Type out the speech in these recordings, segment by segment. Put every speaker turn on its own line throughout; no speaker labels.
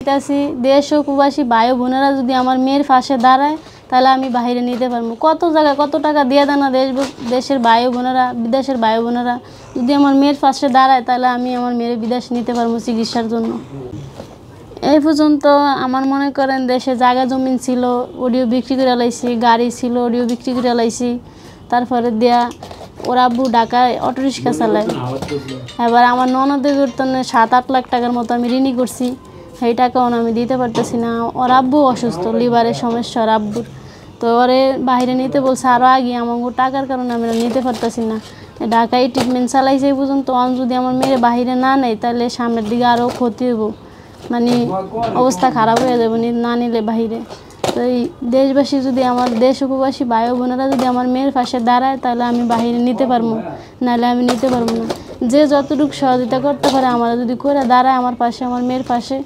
চাইতেছি দেশ ও প্রবাসী ভাই বোনেরা যদি আমার মেয়ের পাশে দাঁড়ায় তাহলে আমি বাইরে নিতে পারবো। কত জায়গায় কত টাকা দিয়ে দেয় না দেশের ভাই বোনেরা, বিদেশের ভাই বোনেরা। যদি আমার মেয়ের পাশে দাঁড়ায় তাহলে আমি আমার মেয়ের বিদেশ নিতে পারবো চিকিৎসার জন্য। এই পর্যন্ত আমার মনে করেন দেশে জায়গা জমিন ছিল, অডিও বিক্রি করে লাইছি, গাড়ি ছিল, অডিও বিক্রি করে লাইছি। তারপরে দেয়া ওর আব্বু ঢাকায় অটোরিক্সা চালায়। এবার আমার ননদের বেতনে 7-8 লাখ টাকার মতো আমি ঋণই করছি, সেই টাকাও আমি দিতে পারতেছি না। ওর আব্বু অসুস্থ, লিভারের সমস্যা ওর আব্বুর। তো ওরে বাইরে নিতে বলছে আরও আগে, আমাকে টাকার কারণে আমি নিতে পারতেছি না। ঢাকায় ট্রিটমেন্ট চালাইছে এই পর্যন্ত। যদি আমার মেয়ের বাইরে না নেয় তাহলে সামনের দিকে আরও ক্ষতি হইব, মানে অবস্থা খারাপ হয়ে যাবে না নিলে বাইরে। তো এই দেশবাসী যদি আমার দেশ উপবাসী ভাই বোনেরা যদি আমার মেয়ের পাশে দাঁড়ায় তাহলে আমি বাইরে নিতে পারবো, নাহলে আমি নিতে পারবো না। যে যতটুকু সহযোগিতা করতে পারে আমার যদি করে দাঁড়ায় আমার পাশে, আমার মেয়ের পাশে,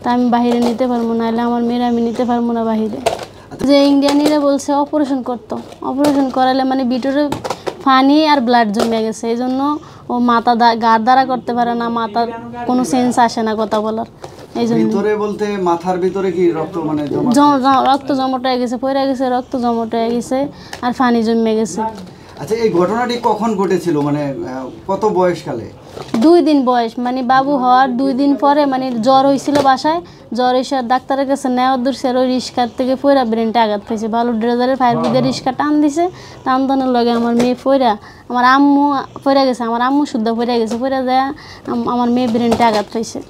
তা আমি বাইরে নিতে পারবো, নাহলে আমার মেয়ের আমি নিতে পারবো না বাইরে। যে ইন্ডিয়ানিরা বলছে অপারেশন করতো, অপারেশন করালে মানে ভিতরে পানি আর ব্লাড জমে গেছে, এই জন্য ও মাথা গাড় দ্বারা করতে পারে না, মাথার কোনো সেন্স আসে না কথা বলার। এই জন্য
ভিতরে বলতে মাথার ভিতরে কি রক্ত মানে
রক্ত জমাট হয়ে গেছে, পড়ে গেছে, রক্ত জমাট হয়ে গেছে আর পানি জমে গেছে।
আচ্ছা, এই ঘটনাটি কখন ঘটেছিল, মানে কত বয়সকালে?
2 দিন বয়স, মানে বাবু হওয়ার 2 দিন পরে, মানে জ্বর হয়েছিল বাসায়। জ্বর এসে ডাক্তারের কাছে নেওয়ার দূরছে, ওই রিক্সার থেকে পড়া ব্রেনটা আঘাত পেয়েছে। ভালো ড্রেজারের ফায়ার ব্রিগেড রিক্সা টান দিছে, টান টানের লগে আমার মেয়ে পড়া, আমার আম্মু পড়ে গেছে, আমার আম্মু শুদ্ধ পড়ে গেছে, পড়ে যায় আমার মেয়ে ব্রেনটা আঘাত পেয়েছে।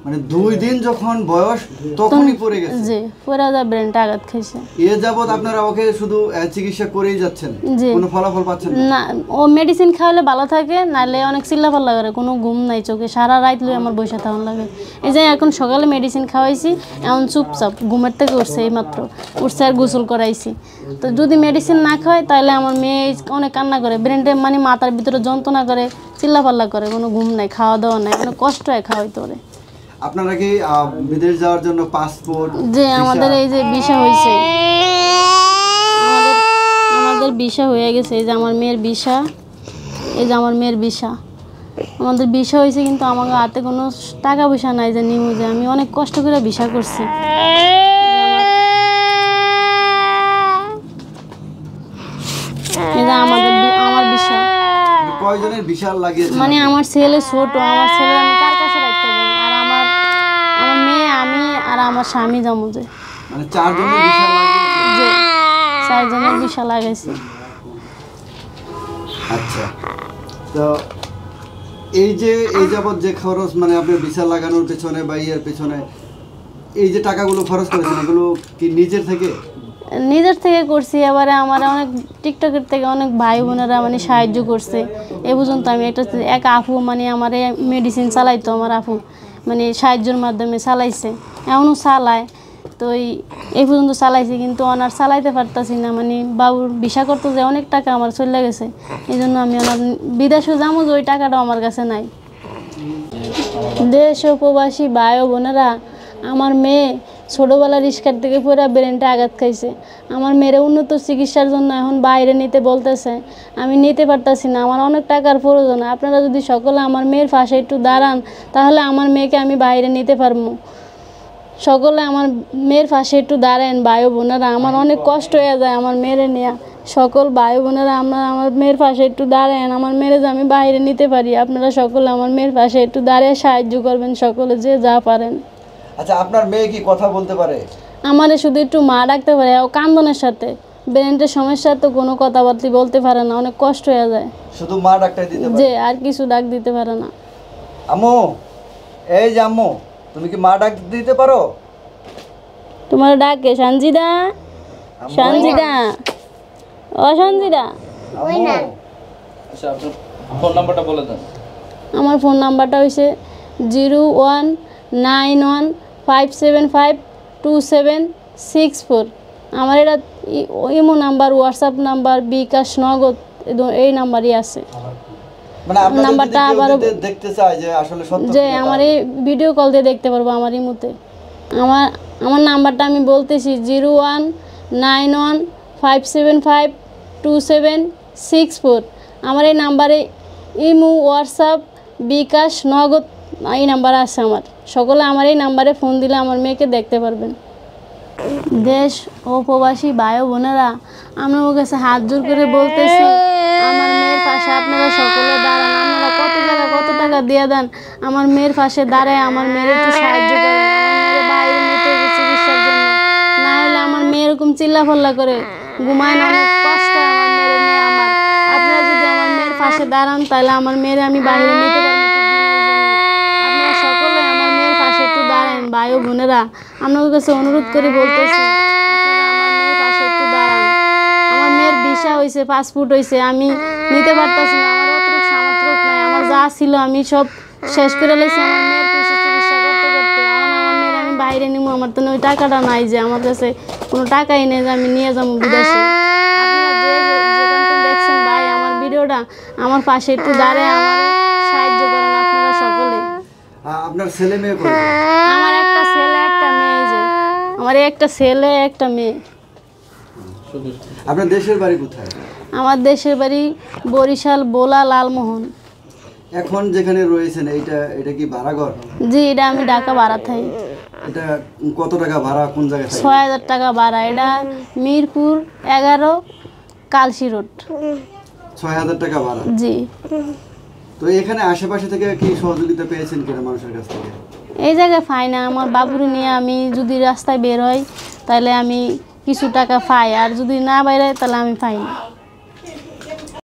মানে 2 দিন যখন বয়স তখনই পড়ে গেছে?
জি, পড়ে যায় ব্রেনটা আঘাত খাইছে।
এ যাবত আপনারা ওকে শুধু চিকিৎসা করেই যাচ্ছেন, কোনো ফলাফল পাচ্ছেন
না? ও মেডিসিন খাওয়ালে ভালো থাকে, নাহলে অনেক চিল্লাপাল্লা করে, কোনো ঘুম নাই চোখে, সারা রাত লই আমার বসে থাকুন লাগে। এই যে এখন সকালে মেডিসিন খাওয়াইছি, এখন চুপচাপ ঘুমের থেকে উঠছে, এইমাত্র উঠছে আর গোসল করাইছি। তো যদি মেডিসিন না খাওয়াই তাহলে আমার মেয়ে অনেক কান্না করে, ব্রেনটা মানে মাথার ভিতরে যন্ত্রণা করে, চিল্লাপাল্লা করে, কোনো ঘুম নাই, খাওয়া দাওয়া নাই, কোনো কষ্ট হয় খাওয়াইতে ওরে।
আপনারা কি বিদেশ যাওয়ার জন্য পাসপোর্ট?
যে আমাদের এই যে ভিসা হয়েছে, আমাদের ভিসা হয়ে গেছে, এই যে আমার মেয়ের ভিসা, এই যে আমার মেয়ের ভিসা, আমাদের ভিসা হয়েছে, কিন্তু আমার হাতে কোনো টাকা পয়সা নাই যে নিউ, যে আমি অনেক কষ্ট করে ভিসা করছি। এই যে আমার ভিসা।
কয়জনের ভিসা লাগিয়েছে?
মানে আমার ছেলে ছোট, আমার ছেলে আমি কার কাছে রাখতে পারি, আর আমার মেয়ে, আমি আর আমার স্বামী যাবো। যে
মানে 4 জনের ভিসা লাগিয়েছে?
যে 4 জনের ভিসা লাগাইছে।
আচ্ছা, তো এই যাবত যে খরচ, মানে আপনার ভিসা লাগানোর পেছনে বা ইয়ের পেছনে এই যে টাকাগুলো খরচ করেছেন, এগুলো কি নিজের থেকে
করছি। এবারে আমার অনেক টিকটকের থেকে অনেক ভাই বোনেরা মানে সাহায্য করছে। এ পর্যন্ত আমি এক আপু মানে আমার মেডিসিন চালাইতো, আমার আপু মানে সাহায্যের মাধ্যমে চালাইছে, এমনও চালায়। তো এই পর্যন্ত চালাইছি, কিন্তু ওনার চালাইতে পারতাছি না, মানে বাবুর ভিসা করতে যে অনেক টাকা আমার চলে গেছে, এই জন্য আমি ওনার বিদেশে যাবো, যে ওই টাকাটাও আমার কাছে নাই। দেশ ও প্রবাসী ভাই ও বোনেরা, আমার মেয়ে ছোটোবেলা রিক্সার থেকে পড়ে ব্রেনটা আঘাত খাইছে। আমার মেয়ের উন্নত চিকিৎসার জন্য এখন বাইরে নিতে বলতেছে, আমি নিতে পারতাছি না, আমার অনেক টাকার প্রয়োজন। আপনারা যদি সকলে আমার মেয়ের পাশে একটু দাঁড়ান তাহলে আমার মেয়েকে আমি বাইরে নিতে পারবো। সকলে আমার মেয়ের পাশে একটু দাঁড়ান ভাই বোনেরা, আমার অনেক কষ্ট হয়ে যায় আমার মেয়েরে নেওয়া। সকল ভাই বোনেরা আমার মেয়ের পাশে একটু দাঁড়ান, আমার মেয়েরে যে আমি বাইরে নিতে পারি। আপনারা সকলে আমার মেয়ের পাশে একটু দাঁড়িয়ে সাহায্য করবেন, সকলে যে যা পারেন।
আচ্ছা, আপনার মেয়ে কি কথা বলতে পারে?
আমারে শুধু একটু মা ডাকতে পারে, ও কান্দনের সাথে, ব্রেনের সমস্যা তো কোনো কথাবার্তা বলতে পারে না, অনেক কষ্ট হয়ে যায়।
শুধু মা ডাকটাই দিতে পারে?
যে আর কিছু ডাক দিতে পারে না।
আম্মু, এই যে আম্মু, তুমি কি মা ডাক দিতে পারো?
তোমার ডাকে সঞ্জিদা, সঞ্জিদা, ও সঞ্জিদা।
আচ্ছা, আপনার ফোন নাম্বারটা বলে দেন।
আমার ফোন নাম্বারটা হয়েছে 01915752764। আমার এটা ইমো নাম্বার, হোয়াটসঅ্যাপ নাম্বার, বিকাশ, নগদ এই নাম্বারই আছে।
মানে আপনারা
নাম্বারটা আবার
দেখতে চাই যে আসলে সত্য,
যে আমার এই ভিডিও কল দিয়ে দেখতে পারবো আমার ইমোতে। আমার নাম্বারটা আমি বলতেছি 01915752764। আমার এই নাম্বারে ইমো, হোয়াটসঅ্যাপ, বিকাশ, নগদ এই নাম্বার আছে আমার। সকলে আমার এই নাম্বারে ফোন দিলে আমার মেয়েকে দেখতে পারবেন। দেশ ও প্রবাসী ভাই ও বোনেরা, আমরা ওর কাছে হাত জোর করে বলতেছি, আমার মেয়ের পাশে আপনারা সকলে দাঁড়ান। আপনারা কত জায়গা কত টাকা দিয়ে দেন, আমার মেয়ের পাশে দাঁড়ায় আমার মেয়ের একটু সাহায্য করেন। আমার মেয়ের বাইরে নিতে হবে চিকিৎসার জন্য, না হলে আমার মেয়ে এরকম চিল্লাফাল্লা করে ঘুমায় না, অনেক কষ্ট হয় আমার মেয়ের নিয়ে আমার। আপনারা যদি আমার মেয়ের পাশে দাঁড়ান তাহলে আমার মেয়ের আমি বাইরে নিতে পারবো ট্রিটমেন্টের জন্য। আপনারা সকলে আমার মেয়ের পাশে একটু দাঁড়ান ভাই ও বোনেরা, আপনাদের কাছে অনুরোধ করে বলতেছি, আপনারা আমার মেয়ের পাশে একটু দাঁড়ান। আমার মেয়ের ভিসা হয়েছে, পাসপোর্ট হয়েছে, আমি নিতে পারতেছি না, আমার অতটুকু সামর্থ্য নাই। আমার যা ছিল আমি সব শেষ করে লেছি আমার মেয়ের কিছু চিকিৎসা করতে করতে। এখন আমার মেয়ের আমি বাইরে নিবো, আমার তো ওই টাকাটা নাই যে আমার কাছে কোনো টাকাই নেই যে আমি নিয়ে যাবো বিদেশে। আপনারা যেখান থেকে দেখছেন ভাই আমার ভিডিওটা, আমার পাশে একটু দাঁড়ায় আমার সাহায্য করেন আপনারা সকলে।
আপনার ছেলে মেয়ে কয়জন?
আমার একটা ছেলে একটা মেয়ে, এই যে আমার একটা ছেলে একটা মেয়ে।
আপনার দেশের বাড়ি কোথায়?
আমার দেশের বাড়ি বরিশাল, বোলা, লালমোহন।
এখন যেখানে রয়েছেন এটা কি ভাড়া ঘর?
জি, এটা আমি ঢাকা ভাড়া থাই।
এটা কত টাকা ভাড়া, কোন জায়গায়?
৬,০০০ টাকা ভাড়া। এটা মিরপুর ১১ কালসি রোড।
৬,০০০ টাকা ভাড়া।
জি।
তো এখানে আশেপাশে থেকে কি সহযোগিতা পেয়েছেন কিনা মানুষের কাছ থেকে?
এই জায়গায় পাই না। আমার বাবুরে নিয়ে আমি যদি রাস্তায় বের হই তাহলে আমি কিছু টাকা পাই, আর যদি না বাইরে তাহলে আমি পাই না।